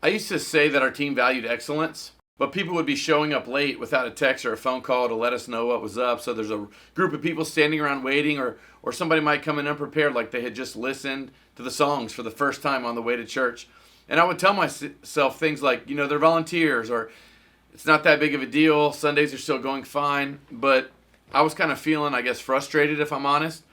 I used to say that our team valued excellence, but people would be showing up late without a text or a phone call to let us know what was up. So there's a group of people standing around waiting, or somebody might come in unprepared, like they had just listened to the songs for the first time on the way to church. And I would tell myself things like, they're volunteers, or it's not that big of a deal. Sundays are still going fine. But I was kind of feeling, I guess, frustrated, if I'm honest.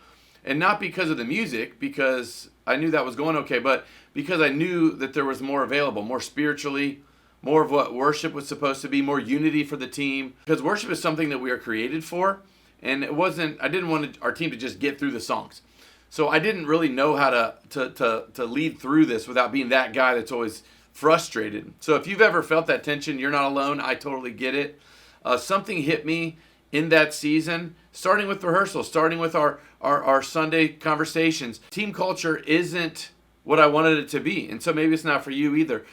And not because of the music, because I knew that was going okay, but because I knew that there was more available, more spiritually, more of what worship was supposed to be, more unity for the team. Because worship is something that we are created for. And I didn't want our team to just get through the songs. So I didn't really know how to lead through this without being that guy that's always frustrated. So if you've ever felt that tension, you're not alone. I totally get it. Something hit me in that season, starting with rehearsals, starting with our Sunday conversations. Team culture isn't what I wanted it to be. And so maybe it's not for you either.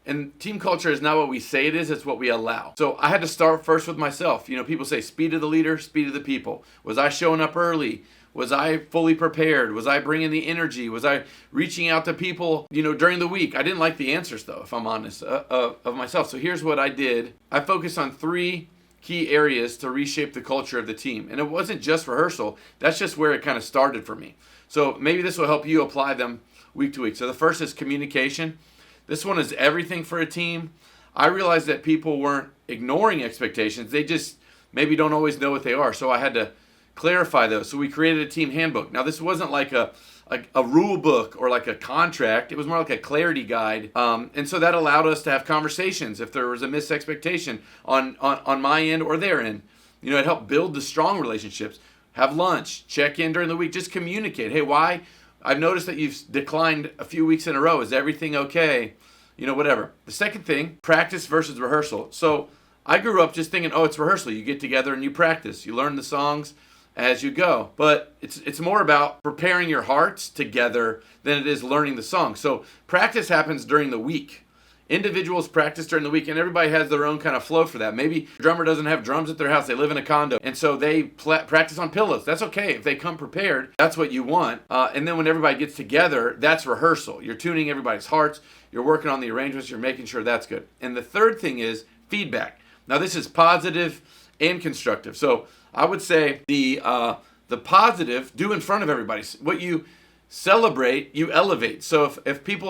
And team culture is not what we say it is, it's what we allow. So I had to start first with myself. People say speed of the leader, speed of the people. Was I showing up early? Was I fully prepared? Was I bringing the energy? Was I reaching out to people, during the week? I didn't like the answers, though, if I'm honest, of myself. So here's what I did. I focused on 3 key areas to reshape the culture of the team. And it wasn't just rehearsal. That's just where it kind of started for me. So maybe this will help you apply them week to week. So the first is communication. This one is everything for a team. I realized that people weren't ignoring expectations. They just maybe don't always know what they are. So I had to clarify those. So we created a team handbook. Now, this wasn't like a rule book or like a contract. It was more like a clarity guide. And so that allowed us to have conversations if there was a missed expectation on my end or their end. It helped build the strong relationships. Have lunch, check in during the week, just communicate. Hey, why? I've noticed that you've declined a few weeks in a row. Is everything okay? Whatever. The second thing, practice versus rehearsal. So I grew up just thinking, it's rehearsal. You get together and you practice. You learn the songs as you go. But it's more about preparing your hearts together than it is learning the song. So practice happens during the week. Individuals practice during the week, and everybody has their own kind of flow for that. Maybe the drummer doesn't have drums at their house. They live in a condo, and so they practice on pillows. That's okay. If they come prepared, that's what you want. And then when everybody gets together, that's rehearsal. You're tuning everybody's hearts. You're working on the arrangements. You're making sure that's good. And the third thing is feedback. Now, this is positive and constructive. So I would say the positive, do in front of everybody. What you celebrate, you elevate. So if people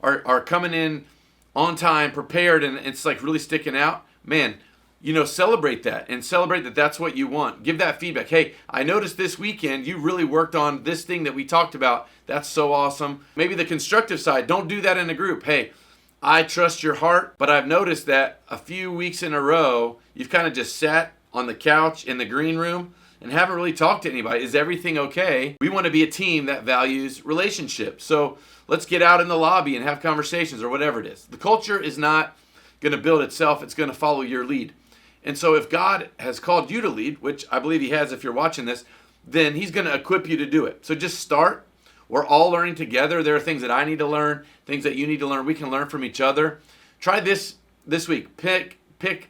are coming in on time, prepared, and it's like really sticking out, man, celebrate that and celebrate that that's what you want. Give that feedback. Hey, I noticed this weekend you really worked on this thing that we talked about. That's so awesome. Maybe the constructive side, don't do that in a group. Hey, I trust your heart, but I've noticed that a few weeks in a row, you've kind of just sat on the couch in the green room and haven't really talked to anybody. Is everything okay? We want to be a team that values relationships. So let's get out in the lobby and have conversations or whatever it is. The culture is not going to build itself. It's going to follow your lead. And so if God has called you to lead, which I believe he has if you're watching this, then he's going to equip you to do it. So just start. We're all learning together. There are things that I need to learn, things that you need to learn. We can learn from each other. Try this week. Pick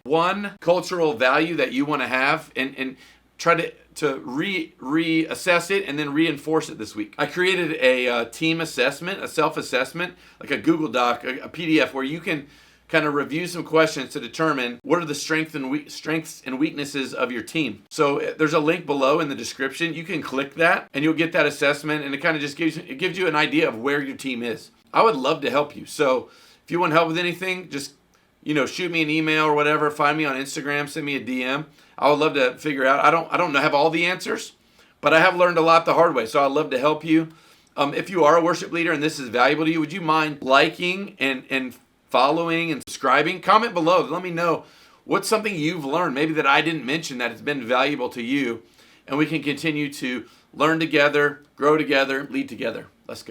one cultural value that you want to have and try to reassess it and then reinforce it this week. I created a team assessment, a self-assessment, like a Google Doc, a PDF where you can kind of review some questions to determine what are the strengths and weaknesses of your team. So there's a link below in the description. You can click that and you'll get that assessment, and it kind of just gives you an idea of where your team is. I would love to help you. So if you want help with anything, just shoot me an email or whatever. Find me on Instagram, send me a DM. I would love to figure out. I don't have all the answers, but I have learned a lot the hard way. So I'd love to help you. If you are a worship leader and this is valuable to you, would you mind liking and following and subscribing? Comment below. Let me know what's something you've learned, maybe that I didn't mention, that has been valuable to you, and we can continue to learn together, grow together, lead together.